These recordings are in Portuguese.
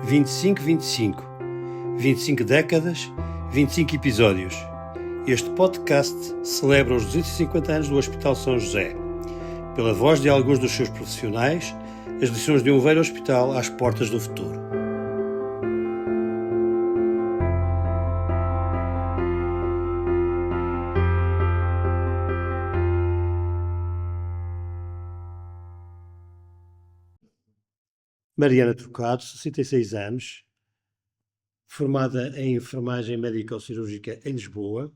2525. 25 décadas, 25 episódios. Este podcast celebra os 250 anos do Hospital São José. Pela voz de alguns dos seus profissionais, as lições de um velho hospital às portas do futuro. Mariana Trocado, 66 anos, formada em enfermagem médico-cirúrgica em Lisboa,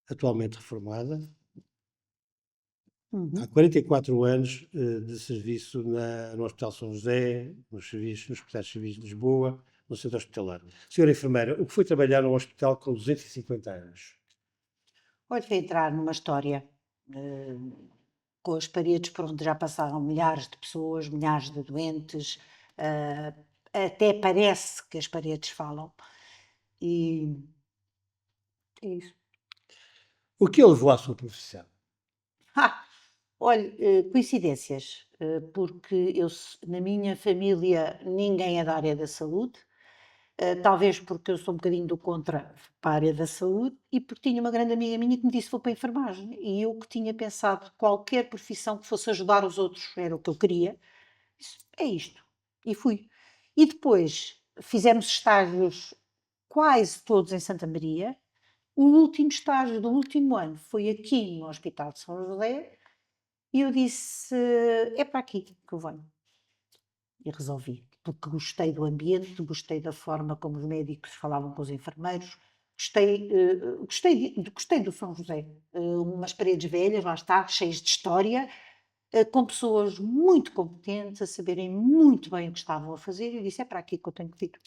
atualmente reformada. Há 44 anos de serviço no Hospital São José, nos Hospitais Civis de Lisboa, no Centro Hospitalar. Senhora enfermeira, o que foi trabalhar num hospital com 250 anos? Olha, foi entrar numa história com as paredes por onde já passaram milhares de pessoas, milhares de doentes, até parece que as paredes falam. E é isso. O que a levou à sua profissão? Olha, coincidências, porque na minha família ninguém é da área da saúde, talvez porque eu sou um bocadinho do contra para a área da saúde e porque tinha uma grande amiga minha que me disse vou para a enfermagem e eu que tinha pensado qualquer profissão que fosse ajudar os outros era o que eu queria, disse, é isto, e fui. E depois fizemos estágios quase todos em Santa Maria. O último estágio do último ano foi aqui no Hospital de São José e eu disse, é para aqui que eu venho. E resolvi, porque gostei do ambiente, gostei da forma como os médicos falavam com os enfermeiros, gostei do São José. Umas paredes velhas, lá está, cheias de história, com pessoas muito competentes, a saberem muito bem o que estavam a fazer, e eu disse, é para aqui que eu tenho que vir.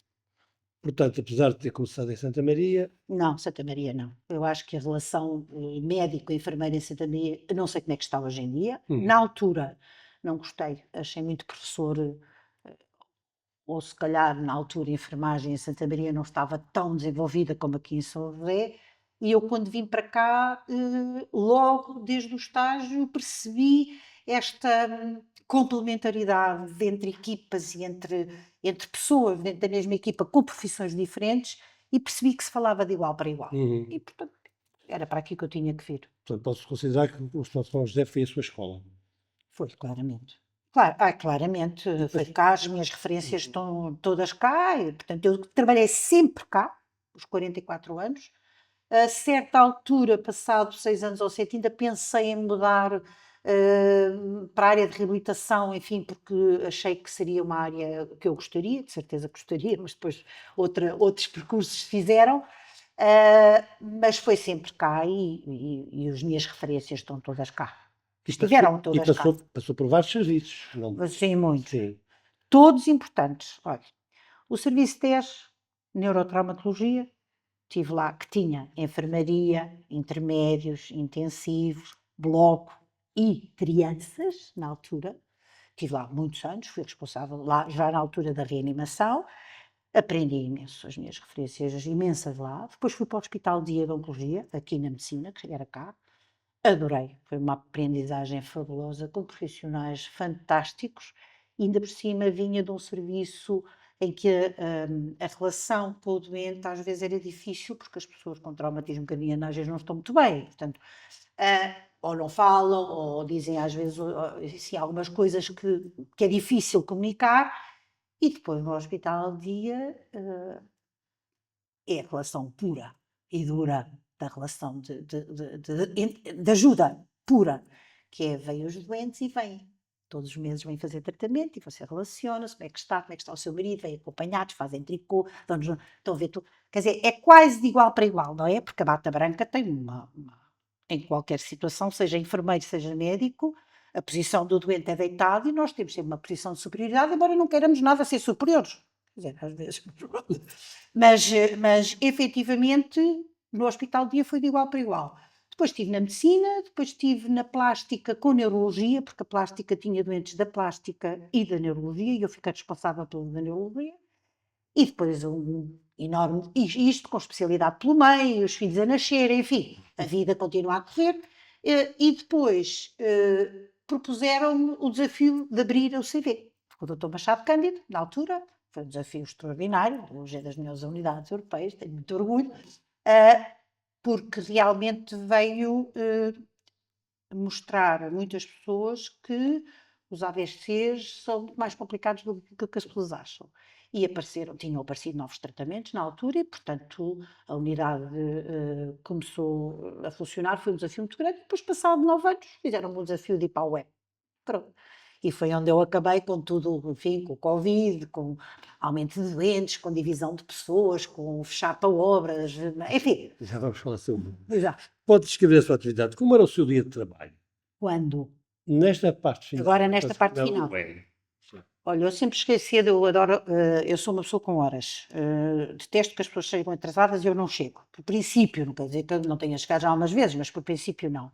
Portanto, apesar de ter começado em Santa Maria... Não, Santa Maria não. Eu acho que a relação médico-enfermeira em Santa Maria, eu não sei como é que está hoje em dia. Na altura, não gostei. Achei muito professor, ou se calhar na altura a enfermagem em Santa Maria não estava tão desenvolvida como aqui em São José. E eu quando vim para cá, logo desde o estágio, percebi esta complementaridade entre equipas e entre pessoas dentro da mesma equipa com profissões diferentes e percebi que se falava de igual para igual. E, portanto, era para aqui que eu tinha que vir. Portanto, posso considerar que o Hospital São José foi a sua escola? Foi, claramente. Claramente, foi cá, as minhas referências estão todas cá, e, portanto, eu trabalhei sempre cá, os 44 anos. A certa altura, passado 6 anos ou 7, ainda pensei em mudar para a área de reabilitação, enfim, porque achei que seria uma área que eu gostaria, de certeza gostaria, mas depois outros percursos se fizeram, mas foi sempre cá e as minhas referências estão todas cá. Estiveram todas cá. Passou por vários serviços. Sim, muitos. Sim. Todos importantes. Olha, o serviço 10, neurotraumatologia, estive lá, que tinha enfermaria, intermédios, intensivos, bloco e crianças, na altura. Estive lá muitos anos, fui responsável lá já na altura da reanimação. Aprendi imenso, as minhas referências imensas lá. Depois fui para o Hospital de Odontologia, aqui na Medicina, que era cá. Adorei, foi uma aprendizagem fabulosa, com profissionais fantásticos. E ainda por cima vinha de um serviço em que a relação com o doente às vezes era difícil, porque as pessoas com traumatismo craniano às vezes não estão muito bem, portanto, ou não falam, ou dizem às vezes assim, algumas coisas que é difícil comunicar, e depois no hospital dia é a relação pura e dura da relação de ajuda pura, que é vêm os doentes e vêm. Todos os meses vêm fazer tratamento e você relaciona-se, como é que está o seu marido, vêm acompanhados, fazem tricô, estão a ver tudo. Quer dizer, é quase de igual para igual, não é? Porque a bata branca tem em qualquer situação, seja enfermeiro, seja médico, a posição do doente é deitado e nós temos sempre uma posição de superioridade, embora não queiramos nada ser superiores. Quer dizer, às vezes. Mas efetivamente, no hospital de dia foi de igual para igual. Depois estive na medicina, depois estive na plástica com neurologia, porque a plástica tinha doentes da plástica e da neurologia, e eu fiquei responsável pela da neurologia. E depois um enorme, isto com especialidade pelo meio, os filhos a nascer, enfim, a vida continua a correr. E depois propuseram-me o desafio de abrir o CV. com o Dr. Machado Cândido, na altura, foi um desafio extraordinário, hoje é das melhores unidades europeias, tenho muito orgulho, porque realmente veio mostrar a muitas pessoas que os AVCs são muito mais complicados do que as pessoas acham. E tinham aparecido novos tratamentos na altura e, portanto, a unidade começou a funcionar, foi um desafio muito grande. Depois, passado 9 anos, fizeram-me o desafio de ir para a web. Pronto. E foi onde eu acabei com tudo, enfim, com o Covid, com aumento de doentes, com divisão de pessoas, com fechar para obras, enfim. Já vamos falar sobre. Já. Pode descrever a sua atividade. Como era o seu dia de trabalho? Quando? Nesta parte final. Agora, nesta parte final. Olha, eu sempre esqueci, eu adoro, eu sou uma pessoa com horas. Detesto que as pessoas chegam atrasadas e eu não chego. Por princípio, não quer dizer que eu não tenha chegado já algumas vezes, mas por princípio não.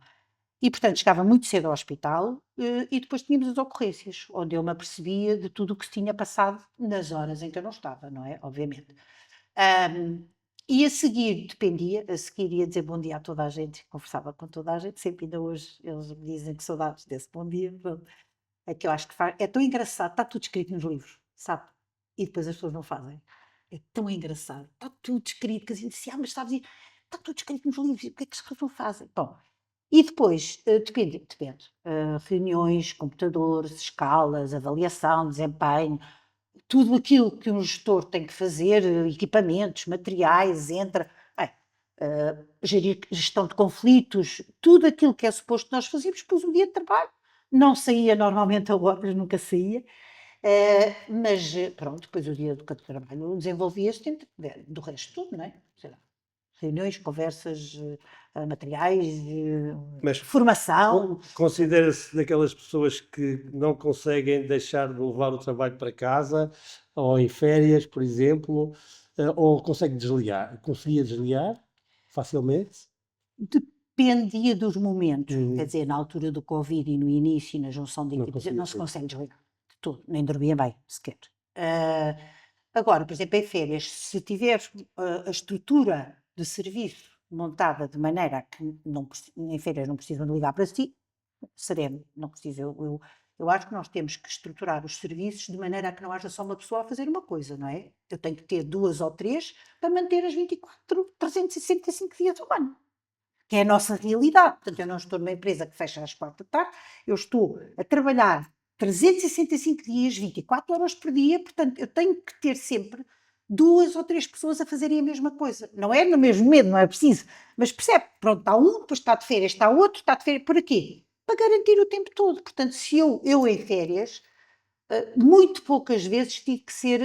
E, portanto, chegava muito cedo ao hospital e depois tínhamos as ocorrências, onde eu me apercebia de tudo o que se tinha passado nas horas em que eu não estava, não é? Obviamente. E a seguir, dependia, a seguir ia dizer bom dia a toda a gente, conversava com toda a gente, sempre ainda hoje eles me dizem que saudades desse bom dia. Pronto. É que eu acho que é tão engraçado, está tudo escrito nos livros, sabe? E depois as pessoas não fazem. É tão engraçado, está tudo escrito, que a gente diz, mas sabes, está tudo escrito nos livros, e porquê é que as pessoas não fazem? Bom, e depois, depende. Reuniões, computadores, escalas, avaliação, desempenho, tudo aquilo que um gestor tem que fazer, equipamentos, materiais, gestão de conflitos, tudo aquilo que é suposto nós fazíamos, depois o dia de trabalho. Não saía normalmente a horas, nunca saía, mas pronto, depois o dia do trabalho desenvolvia-se dentro do resto tudo, não é? Sei lá, reuniões, conversas, materiais, Mas formação. considera-se daquelas pessoas que não conseguem deixar de levar o trabalho para casa, ou em férias, por exemplo, ou consegue desligar? Conseguia desligar facilmente? Dependia dos momentos, Uhum. quer dizer, na altura do Covid e no início, na junção de Não equipas, conseguia não se desligar. consegue desligar de tudo, nem dormia bem, sequer. Agora, por exemplo, em férias, se tiveres a estrutura de serviço montada de maneira a que em férias não precisam de ligar para si, sereno, não precisa. Eu acho que nós temos que estruturar os serviços de maneira a que não haja só uma pessoa a fazer uma coisa, não é? Eu tenho que ter 2 ou 3 para manter as 365 dias do ano, que é a nossa realidade. Portanto, eu não estou numa empresa que fecha às 4 da tarde, eu estou a trabalhar 365 dias, 24 horas por dia, portanto, eu tenho que ter sempre 2 ou 3 pessoas a fazerem a mesma coisa. Não é no mesmo medo, não é preciso, mas percebe, pronto, está um, depois está de férias, está outro, está de férias, por aqui, para garantir o tempo todo. Portanto, se eu em férias, muito poucas vezes tive que ser,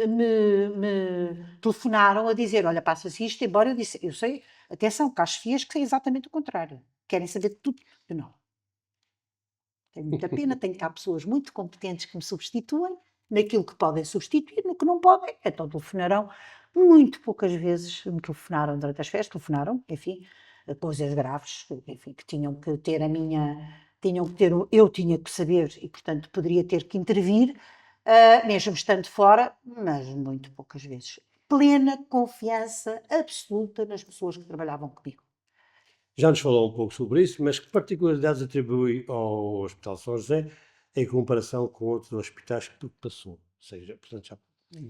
me telefonaram a dizer, olha, passa-se isto, embora eu disse, eu sei, atenção, que há chefias que é exatamente o contrário, querem saber de tudo, eu não. Tenho muita pena, tenho cá pessoas muito competentes que me substituem, naquilo que podem substituir, no que não podem, então telefonarão. Muito poucas vezes me telefonaram durante as férias, telefonaram, enfim, coisas graves, enfim, que tinham que ter eu tinha que saber e, portanto, poderia ter que intervir, mesmo estando fora, mas muito poucas vezes. Plena confiança absoluta nas pessoas que trabalhavam comigo. Já nos falou um pouco sobre isso, mas que particularidades atribui ao Hospital São José em comparação com outros hospitais que passou? Ou seja, portanto,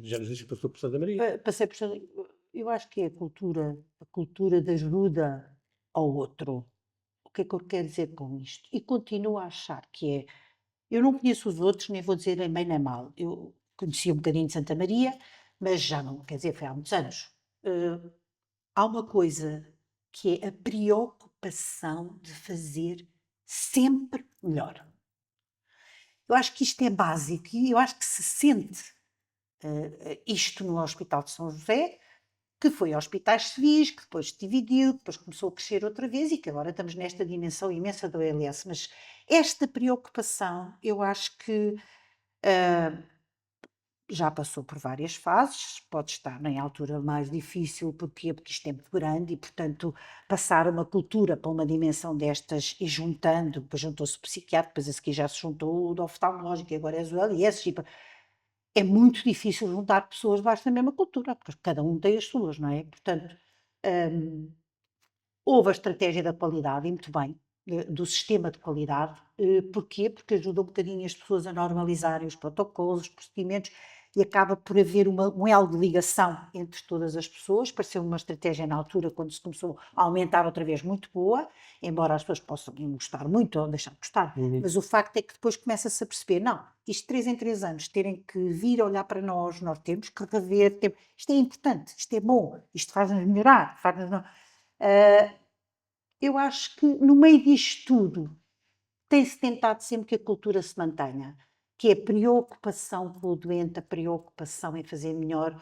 já nos disse que passou por Santa Maria. Passei por. Eu acho que é a cultura de ajuda ao outro. O que é que eu quero dizer com isto? E continuo a achar que é. Eu não conheço os outros, nem vou dizer nem bem nem mal. Eu conheci um bocadinho de Santa Maria, mas já não, quer dizer, foi há muitos anos. Há uma coisa que é a preocupação de fazer sempre melhor. Eu acho que isto é básico e eu acho que se sente isto no Hospital de São José, que foi hospitais civis, que depois se dividiu, que depois começou a crescer outra vez e que agora estamos nesta dimensão imensa do OLS. Mas esta preocupação, eu acho que já passou por várias fases, pode estar em altura mais difícil, porque isto é muito grande e, portanto, passar uma cultura para uma dimensão destas e juntando, depois juntou-se o psiquiatra, depois a seguir já se juntou o oftalmológico, e agora é o OLS, é muito difícil juntar pessoas debaixo da mesma cultura, porque cada um tem as suas, não é? Portanto, houve a estratégia da qualidade, e muito bem, do sistema de qualidade. Porquê? Porque ajuda um bocadinho as pessoas a normalizarem os protocolos, os procedimentos, e acaba por haver um elo de ligação entre todas as pessoas. Pareceu uma estratégia na altura, quando se começou a aumentar outra vez, muito boa, embora as pessoas possam gostar muito ou deixar de gostar, mas o facto é que depois começa-se a perceber, não, isto 3 em 3 anos, terem que vir olhar para nós temos que rever, isto é importante, isto é bom, isto faz-nos melhorar, faz-nos... eu acho que no meio disto tudo tem-se tentado sempre que a cultura se mantenha, que é a preocupação com o doente, a preocupação em fazer melhor.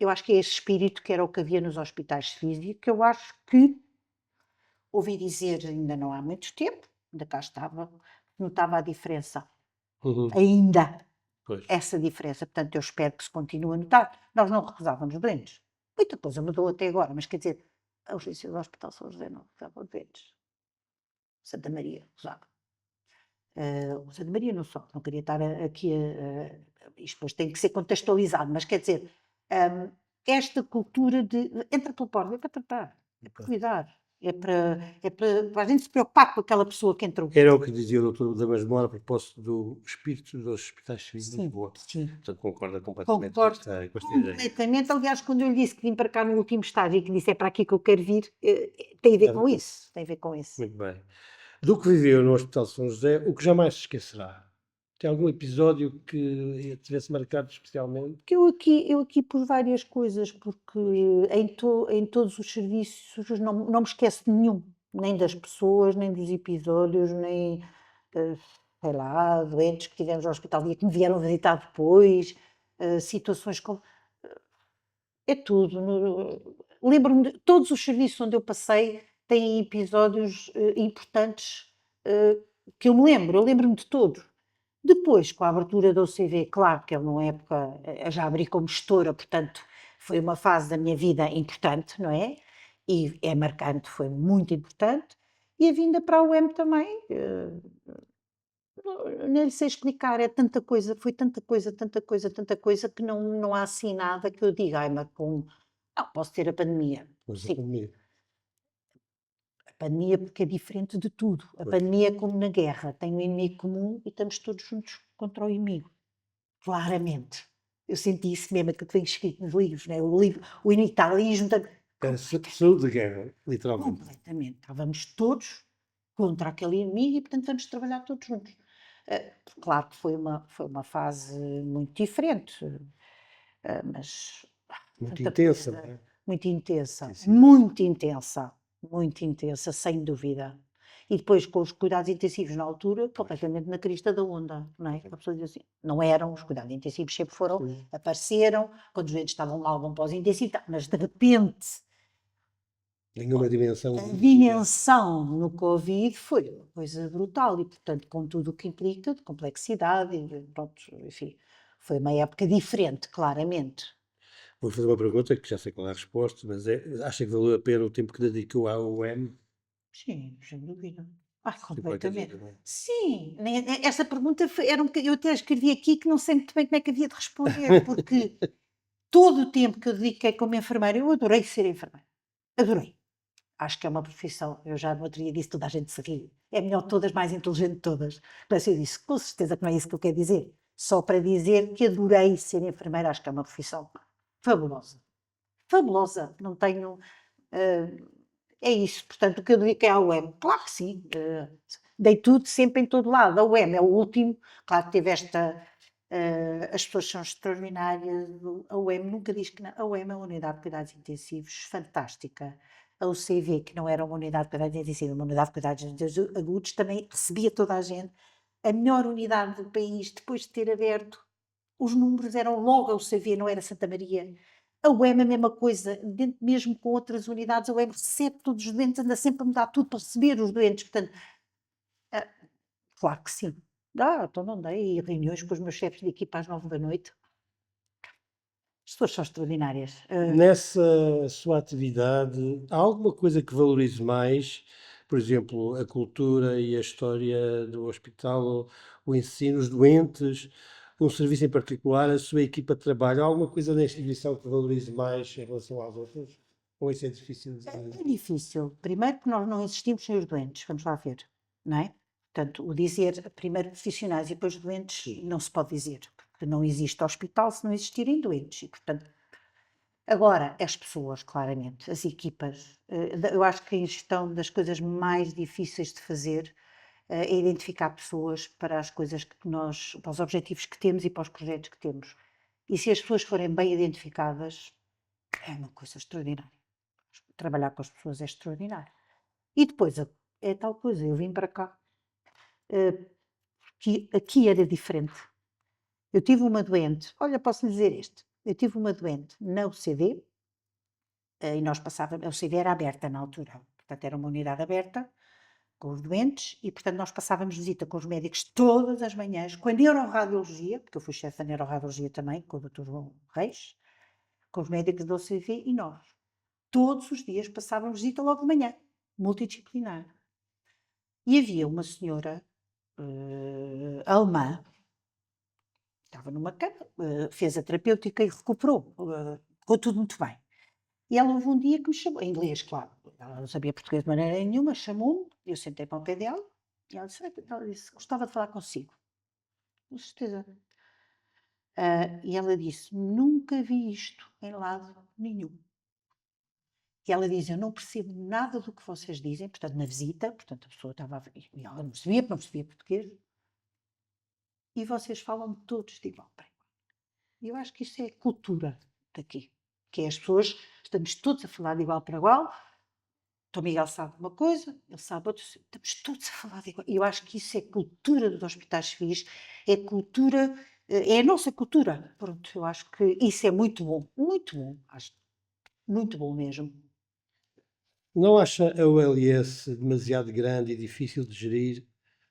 Eu acho que é esse espírito que era o que havia nos hospitais de física, que eu acho que ouvi dizer ainda não há muito tempo, ainda cá estava, notava a diferença. Ainda Pois. essa diferença. Portanto, eu espero que se continue a notar. Nós não recusávamos doentes. Muita coisa mudou até agora, mas quer dizer, a urgência do Hospital São José não recusava doentes. Santa Maria recusava. O Santa Maria não só, não queria estar aqui isto depois tem que ser contextualizado, mas quer dizer, esta cultura de entra pela porta, é para tratar, é para cuidar, é para a gente se preocupar com aquela pessoa que entrou. Era o que dizia o Dr. Damas de Moura a propósito do espírito dos hospitais civis de Lisboa. Sim. Portanto, concorda completamente Concordo com esta ideia. completamente. Aliás, quando eu lhe disse que vim para cá no último estágio e que disse é para aqui que eu quero vir, tem a ver com isso. Tem a ver com isso. Muito bem. Do que viveu no Hospital de São José, o que jamais se esquecerá? Tem algum episódio que tivesse marcado especialmente? Porque eu aqui por várias coisas, porque em todos os serviços não me esqueço de nenhum, nem das pessoas, nem dos episódios, nem, sei lá, doentes que tivemos no hospital e que me vieram visitar depois, situações como... É tudo. Lembro-me de todos os serviços onde eu passei têm episódios importantes que eu me lembro. Eu lembro-me de todos. Depois, com a abertura da OCV, claro que é uma época, eu já abri como gestora, portanto, foi uma fase da minha vida importante, não é? E é marcante, foi muito importante. E a vinda para a UEM também, nem lhe sei explicar, é tanta coisa, foi tanta coisa, tanta coisa, tanta coisa, que não há assim nada que eu diga, ai, marcou-me. Não, posso ter a pandemia. Pois, Sim, comigo. a pandemia porque é diferente de tudo. A Pois. pandemia é como na guerra, tem um inimigo comum e estamos todos juntos contra o inimigo. Claramente. Eu senti isso mesmo, que tenho escrito nos livros, né? O inimigo está ali juntando. Era saúde de guerra, literalmente. Completamente. Estávamos todos contra aquele inimigo e, portanto, vamos trabalhar todos juntos. Claro que foi uma fase muito diferente, mas Muito tanta intensa, coisa, não é? muito intensa, Intensidade. muito intensa, sem dúvida. E depois com os cuidados intensivos na altura, completamente na crista da onda, não é? A pessoa diz assim, não eram, os cuidados intensivos sempre foram, Sim. apareceram, quando os doentes estavam mal vão para os intensivos, mas de repente Nenhuma dimensão. a dimensão no Covid foi uma coisa brutal e, portanto, com tudo o que implica de complexidade, e, pronto, enfim, foi uma época diferente, claramente. Vou fazer uma pergunta que já sei qual é a resposta, mas acha que valeu a pena o tempo que dedicou à UEM? Sim, sem dúvida. Ah, 50 completamente. anos, não é? Sim, essa pergunta era um bocadinho, eu até escrevi aqui que não sei muito bem como é que havia de responder, porque todo o tempo que eu dediquei como enfermeira, eu adorei ser enfermeira. Adorei. Acho que é uma profissão, eu já no outro dia disse, toda a gente se ri. É melhor de todas, mais inteligente de todas. Mas eu disse, com certeza que não é isso que eu quero dizer. Só para dizer que adorei ser enfermeira, acho que é uma profissão fabulosa. Fabulosa. Não tenho. É isso. Portanto, o que eu dediquei à UEM, claro que sim. Dei tudo sempre em todo lado. A UEM é o último. Claro que teve esta. As pessoas são extraordinárias. A UEM nunca diz que não. A UEM é uma unidade de cuidados intensivos fantástica. A UCV, que não era uma unidade de cuidados intensivos, uma unidade de cuidados agudos, também recebia toda a gente. A melhor unidade do país, depois de ter aberto, os números eram logo a UCV, não era Santa Maria. A UEM é a mesma coisa, mesmo com outras unidades, a UEM recebe todos os doentes, anda sempre a mudar tudo para receber os doentes. Portanto, claro que sim. Então não dei reuniões com os meus chefes de equipa às 9 da noite. As pessoas são extraordinárias. Nessa sua atividade, há alguma coisa que valorize mais? Por exemplo, a cultura e a história do hospital, o ensino, os doentes, um serviço em particular, a sua equipa de trabalho. Há alguma coisa na instituição que valorize mais em relação às outras? Ou isso é difícil de... É difícil. Primeiro porque nós não existimos sem os doentes, vamos lá ver, não é? Portanto, o dizer primeiro profissionais e depois doentes Sim. não se pode dizer, porque não existe hospital se não existirem doentes. E, portanto, agora, as pessoas, claramente, as equipas, eu acho que a gestão das coisas mais difíceis de fazer é identificar pessoas para as coisas que nós, para os objetivos que temos e para os projetos que temos. E se as pessoas forem bem identificadas, é uma coisa extraordinária. Trabalhar com as pessoas é extraordinário. E depois, é tal coisa, eu vim para cá, que aqui era diferente. Eu tive uma doente, olha, posso lhe dizer isto, eu tive uma doente na UCD, e nós passávamos, a UCD era aberta na altura, portanto era uma unidade aberta, com os doentes, e portanto nós passávamos visita com os médicos todas as manhãs, com a neuroradiologia, porque eu fui chefe da neuroradiologia também, com o Dr. João Reis, com os médicos da UCD e nós. Todos os dias passávamos visita logo de manhã, multidisciplinar. E havia uma senhora alemã, estava numa cama, fez a terapêutica e recuperou, ficou tudo muito bem. E ela houve um dia que me chamou, em inglês, claro, ela não sabia português de maneira nenhuma, chamou-me, eu sentei para o pé dela, e ela disse, gostava de falar consigo. Com certeza. E ela disse, nunca vi isto em lado nenhum. E ela diz, eu não percebo nada do que vocês dizem, portanto, na visita, portanto, a pessoa estava a ver, e ela não percebia, porque não percebia português, e vocês falam todos de igual para igual. E eu acho que isso é a cultura daqui, que é as pessoas, estamos todos a falar de igual para igual, o Miguel sabe uma coisa, ele sabe outra, estamos todos a falar de igual. E eu acho que isso é cultura dos hospitais civis, é cultura, é a nossa cultura. Pronto, eu acho que isso é muito bom, acho muito bom mesmo. Não acha a OLS demasiado grande e difícil de gerir,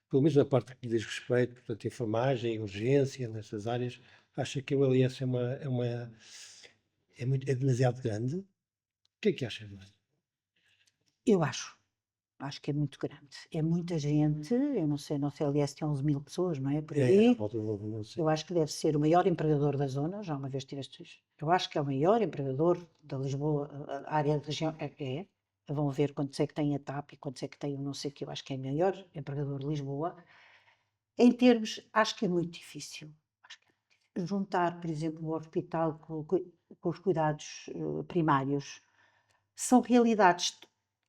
pelo menos na parte que lhe diz respeito, portanto, enfermagem, urgência, nessas áreas, acha que a OLS é demasiado grande? O que é que acha? Eu acho que é muito grande. É muita gente, eu não sei, no CLS tem 11.000 pessoas, não é? Por aí. Não sei. Eu acho que deve ser o maior empregador da zona, já uma vez tiveste isto. Eu acho que é o maior empregador da Lisboa, a área da região, é. Vão ver quantos é que tem a TAP e quantos é que tem o não sei o que, eu acho que é o maior empregador de Lisboa. Em termos, acho que é muito difícil. Acho que é muito difícil. Juntar, por exemplo, o hospital com os cuidados primários são realidades.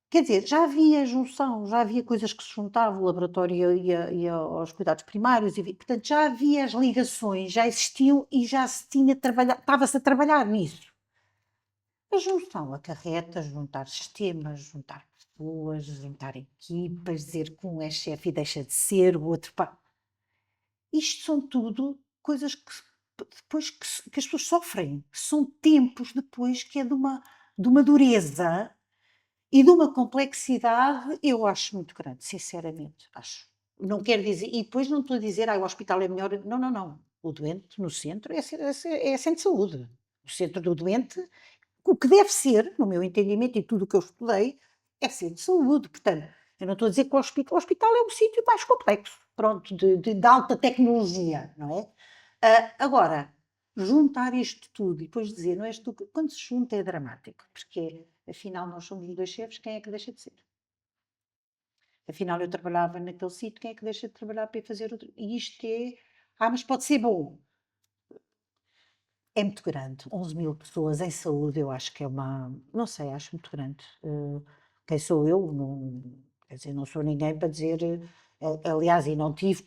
Quer dizer, já havia junção, já havia coisas que se juntavam, o laboratório ia aos cuidados primários, e, portanto já havia as ligações, já existiam e já se tinha trabalhado, estava-se a trabalhar nisso. A junção acarreta juntar sistemas, juntar pessoas, juntar equipas, dizer que um é chefe e deixa de ser, o outro pá. Isto são tudo coisas que depois que as pessoas sofrem. São tempos depois que é de uma dureza e de uma complexidade, eu acho muito grande, sinceramente, acho. Não quero dizer, e depois não estou a dizer, o hospital é melhor. Não, não, não. O doente no centro é centro de saúde. O centro do doente, o que deve ser, no meu entendimento e tudo o que eu estudei, é centro de saúde. Portanto, eu não estou a dizer que o hospital é um sítio mais complexo, pronto, de alta tecnologia, não é? Agora, juntar isto tudo e depois dizer, não és tu, quando se junta é dramático, porque afinal nós somos os dois chefes, quem é que deixa de ser? Afinal eu trabalhava naquele sítio, quem é que deixa de trabalhar para ir fazer outro? E isto é, mas pode ser bom. É muito grande, 11.000 pessoas em saúde, eu acho que é uma, não sei, acho muito grande. Quem sou eu? Não, quer dizer, não sou ninguém para dizer, aliás, e não tive,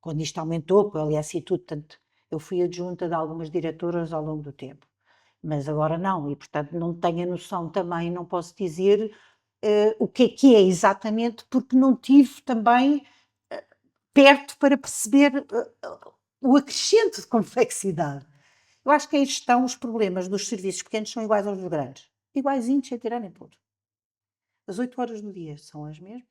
quando isto aumentou, com o LS e tudo, portanto, eu fui adjunta de algumas diretoras ao longo do tempo, mas agora não, e portanto não tenho a noção também, não posso dizer o que é exatamente, porque não tive também perto para perceber o acrescente de complexidade. Eu acho que em gestão os problemas dos serviços pequenos são iguais aos dos grandes. Iguaizinhos, sem tirar nem pôr. As 8 horas do dia são as mesmas.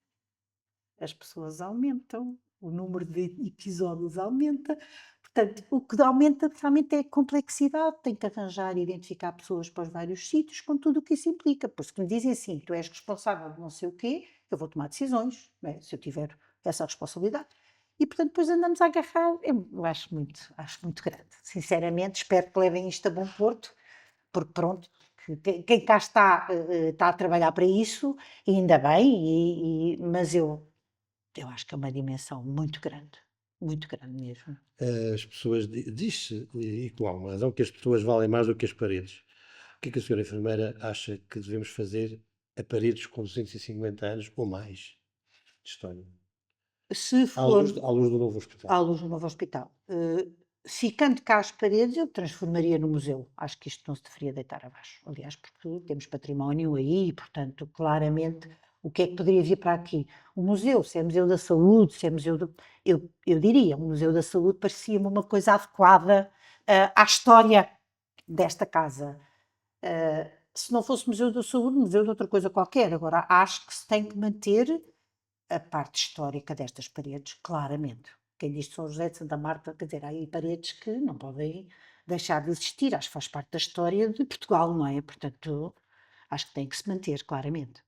As pessoas aumentam. O número de episódios aumenta. Portanto, o que aumenta realmente é a complexidade. Tem que arranjar e identificar pessoas para os vários sítios, com tudo o que isso implica. Por isso que me dizem assim, tu és responsável de não sei o quê, eu vou tomar decisões, não é? Se eu tiver essa responsabilidade. E, portanto, depois andamos a agarrar. Eu acho muito grande. Sinceramente, espero que levem isto a bom porto, porque pronto, porque quem cá está, está a trabalhar para isso, e ainda bem, mas eu acho que é uma dimensão muito grande mesmo. As pessoas, diz-se, e com alguma razão, que as pessoas valem mais do que as paredes. O que é que a senhora enfermeira acha que devemos fazer a paredes com 250 anos ou mais de história? Se for À luz do novo hospital. à luz do novo hospital, ficando cá as paredes, eu transformaria no museu. Acho que isto não se deveria deitar abaixo. Aliás, porque temos património aí, e, portanto, claramente, o que é que poderia vir para aqui? O museu, se é museu da saúde, se é museu do... Eu diria, o museu da saúde parecia-me uma coisa adequada, à história desta casa. Se não fosse museu da saúde, museu de outra coisa qualquer. Agora, acho que se tem que manter a parte histórica destas paredes, claramente. Quem diz São José de Santa Marta, quer dizer, há aí paredes que não podem deixar de existir, acho que faz parte da história de Portugal, não é? Portanto, acho que tem que se manter, claramente.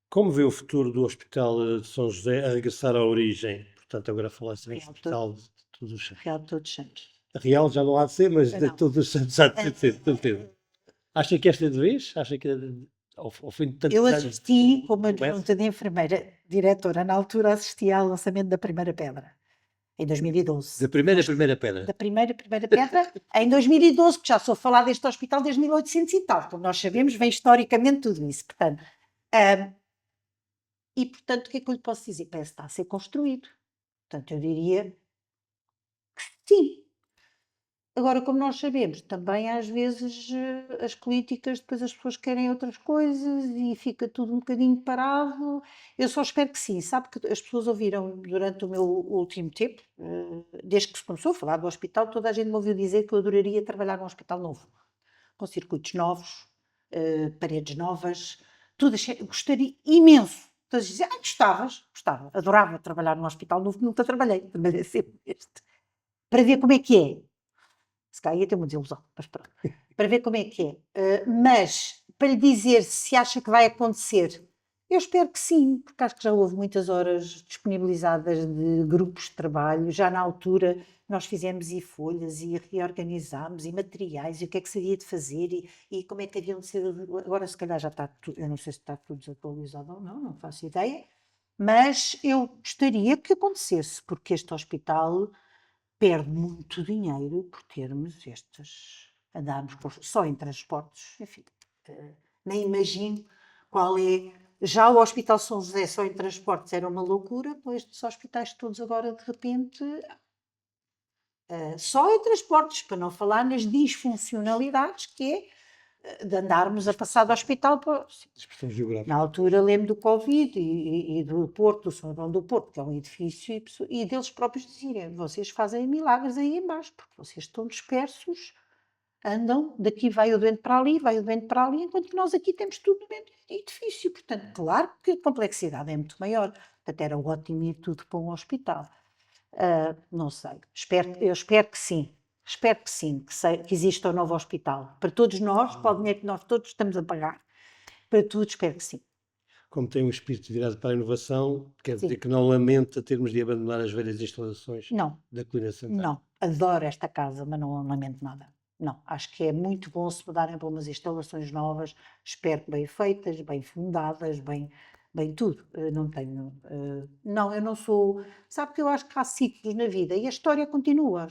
Como vê o futuro do Hospital de São José a regressar à origem? Portanto, agora falar-se em Real, Hospital de Todos os Santos. Real de Todos os Santos. A Real já não há de ser, mas de Não. Todos os Santos há de ser, de certeza. Acha que esta é de vez? Acha que ao fim de tantos Eu anos assisti, como começa? adjunta de enfermeira, diretora, na altura assisti ao lançamento da primeira pedra, em 2012. Da primeira pedra. Da primeira pedra, em 2012, que já sou falar deste hospital desde 1800 e tal, como nós sabemos, vem historicamente tudo isso. Portanto, e portanto, o que é que eu lhe posso dizer? Parece que está a ser construído. Portanto, eu diria que sim. Agora, como nós sabemos, também às vezes as políticas, depois as pessoas querem outras coisas e fica tudo um bocadinho parado. Eu só espero que sim. Sabe que as pessoas ouviram durante o meu último tempo, desde que se começou a falar do hospital, toda a gente me ouviu dizer que eu adoraria trabalhar num hospital novo, com circuitos novos, paredes novas, tudo. Gostaria imenso. Todas diziam, gostava, adorava trabalhar num hospital novo, nunca trabalhei sempre neste, para ver como é que é. Se calhar ia ter uma desilusão, mas pronto. Para ver como é que é. Mas, para lhe dizer se acha que vai acontecer, eu espero que sim, porque acho que já houve muitas horas disponibilizadas de grupos de trabalho. Já na altura nós fizemos e folhas e reorganizámos e materiais e o que é que seria de fazer e como é que haviam de ser. Agora, se calhar já está tudo, eu não sei se está tudo desatualizado ou não, não faço ideia, mas eu gostaria que acontecesse, porque este hospital perde muito dinheiro por termos andarmos só em transportes, enfim, nem imagino qual é. Já o Hospital São José só em transportes era uma loucura, com estes hospitais todos agora de repente só em transportes, para não falar nas disfuncionalidades que é de andarmos a passar do hospital para. Expressão geográfica. Na altura lembro do Covid e do Porto, do São João do Porto, que é um edifício, e deles próprios dizerem, vocês fazem milagres aí embaixo, porque vocês estão dispersos, andam, daqui vai o doente para ali, vai o doente para ali, enquanto que nós aqui temos tudo no mesmo edifício. Portanto, claro que a complexidade é muito maior. Portanto, era ótimo ir tudo para um hospital. Não sei, eu espero que sim. Espero que sim, que exista um novo hospital. Para todos nós, para o dinheiro que nós todos estamos a pagar. Para tudo, espero que sim. Como tem um espírito virado para a inovação, quer dizer Sim. que não lamenta termos de abandonar as velhas instalações Não, da Colina Santana. não. Adoro esta casa, mas não lamento nada. Não, acho que é muito bom se mudarem para umas instalações novas, espero que bem feitas, bem fundadas, bem tudo. Não tenho. Não, eu não sou. Sabe que eu acho que há ciclos na vida e a história continua.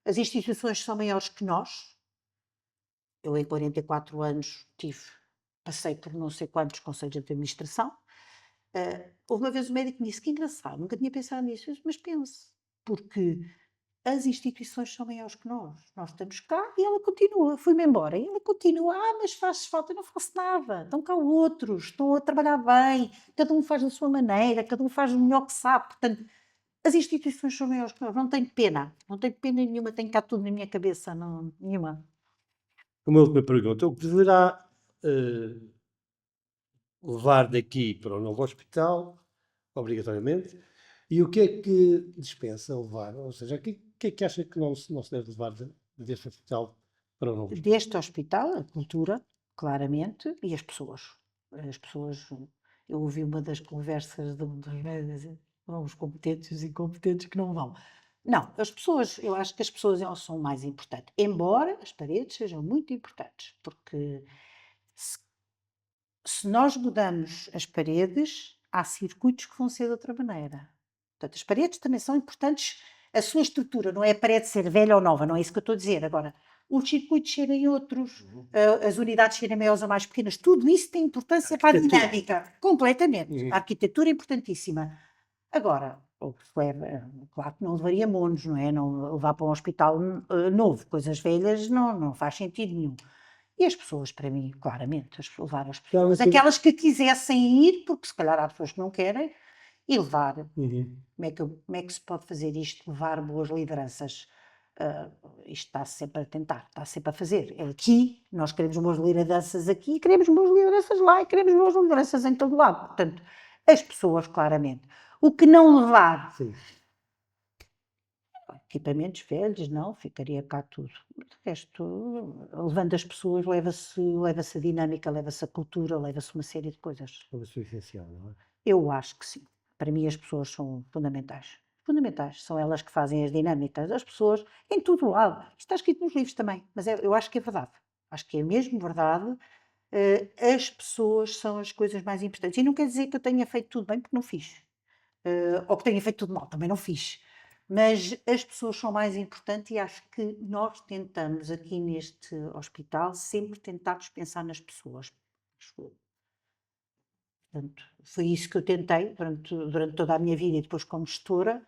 As instituições são maiores que nós. Eu, em 44 anos, passei por não sei quantos conselhos de administração. Houve uma vez um médico que me disse que engraçado, nunca tinha pensado nisso, mas pense, porque as instituições são maiores que nós estamos cá e ela continua, fui-me embora, e ela continua, mas faz falta, eu não faço nada, estão cá outros, estão a trabalhar bem, cada um faz da sua maneira, cada um faz o melhor que sabe, portanto, as instituições são maiores que nós, não tenho pena nenhuma, tenho cá tudo na minha cabeça, não, nenhuma. Uma última pergunta, o que deverá levar daqui para o novo hospital, obrigatoriamente, e o que é que dispensa levar? Ou seja, o que é que acha que não se deve levar deste hospital para o novo hospital? Deste hospital, a cultura, claramente, e as pessoas. As pessoas, eu ouvi uma das conversas dos médicos, vão os competentes e os incompetentes que não vão. Não, eu acho que as pessoas são o mais importante, embora as paredes sejam muito importantes, porque se, se nós mudamos as paredes, há circuitos que vão ser de outra maneira. Portanto, as paredes também são importantes, a sua estrutura, não é a parede ser velha ou nova, não é isso que eu estou a dizer. Agora, os circuitos serem outros, as unidades serem maiores ou mais pequenas, tudo isso tem importância para a dinâmica, completamente. A arquitetura é importantíssima. Agora, o que se leva, claro que não levaria monos, não é? Não levar para um hospital novo, coisas velhas, não faz sentido nenhum. E as pessoas, para mim, claramente, levar as pessoas, aquelas que quisessem ir, porque se calhar há pessoas que não querem, e levar. Como é que se pode fazer isto? Levar boas lideranças. Isto está-se sempre a tentar, está sempre a fazer. É aqui, nós queremos boas lideranças aqui, e queremos boas lideranças lá, e queremos boas lideranças em todo lado. Portanto, as pessoas, claramente. O que não levar? Sim. Equipamentos velhos, não, ficaria cá tudo. De resto, levando as pessoas, leva-se a dinâmica, leva-se a cultura, leva-se uma série de coisas. É essencial, não é? Eu acho que sim. Para mim, as pessoas são fundamentais. Fundamentais. São elas que fazem as dinâmicas. As pessoas, em todo lado. Isto está escrito nos livros também, mas eu acho que é verdade. Acho que é mesmo verdade. As pessoas são as coisas mais importantes. E não quer dizer que eu tenha feito tudo bem, porque não fiz. Ou que tenha feito tudo mal, também não fiz. Mas as pessoas são mais importantes e acho que nós tentamos aqui neste hospital sempre tentarmos pensar nas pessoas. Portanto, foi isso que eu tentei durante toda a minha vida e depois como gestora,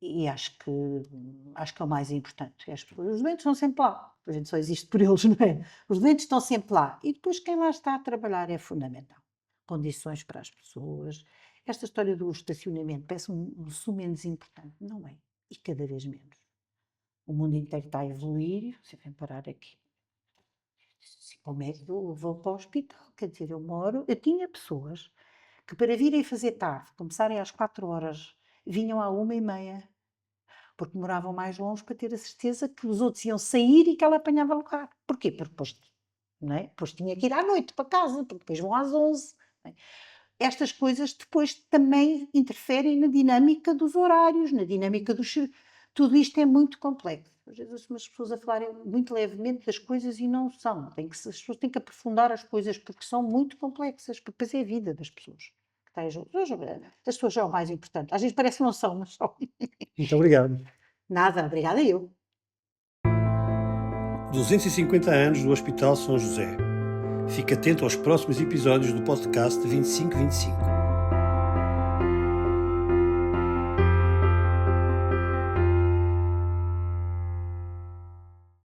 e acho que é o mais importante. Os doentes estão sempre lá, a gente só existe por eles, não é? Os doentes estão sempre lá, e depois quem lá está a trabalhar é fundamental. Condições para as pessoas. Esta história do estacionamento parece um sumo menos importante, não é? E cada vez menos. O mundo inteiro está a evoluir, você vem parar aqui. Como é que eu vou para o hospital? Quer dizer, eu tinha pessoas que para virem fazer tarde, começarem às 4 horas, vinham à 1h30, porque moravam mais longe para ter a certeza que os outros iam sair e que ela apanhava lugar. Porquê? Porque depois, não é? Depois tinha que ir à noite para casa, porque depois vão às 11. Não é? Estas coisas depois também interferem na dinâmica dos horários, na dinâmica dos... Tudo isto é muito complexo. Às vezes as pessoas a falarem muito levemente das coisas e não são. As pessoas têm que aprofundar as coisas porque são muito complexas, porque depois é a vida das pessoas. As pessoas são o mais importante. Às vezes parece que não são, mas são. Muito obrigado. Nada, obrigada eu. 250 anos do Hospital São José. Fique atento aos próximos episódios do podcast 2525.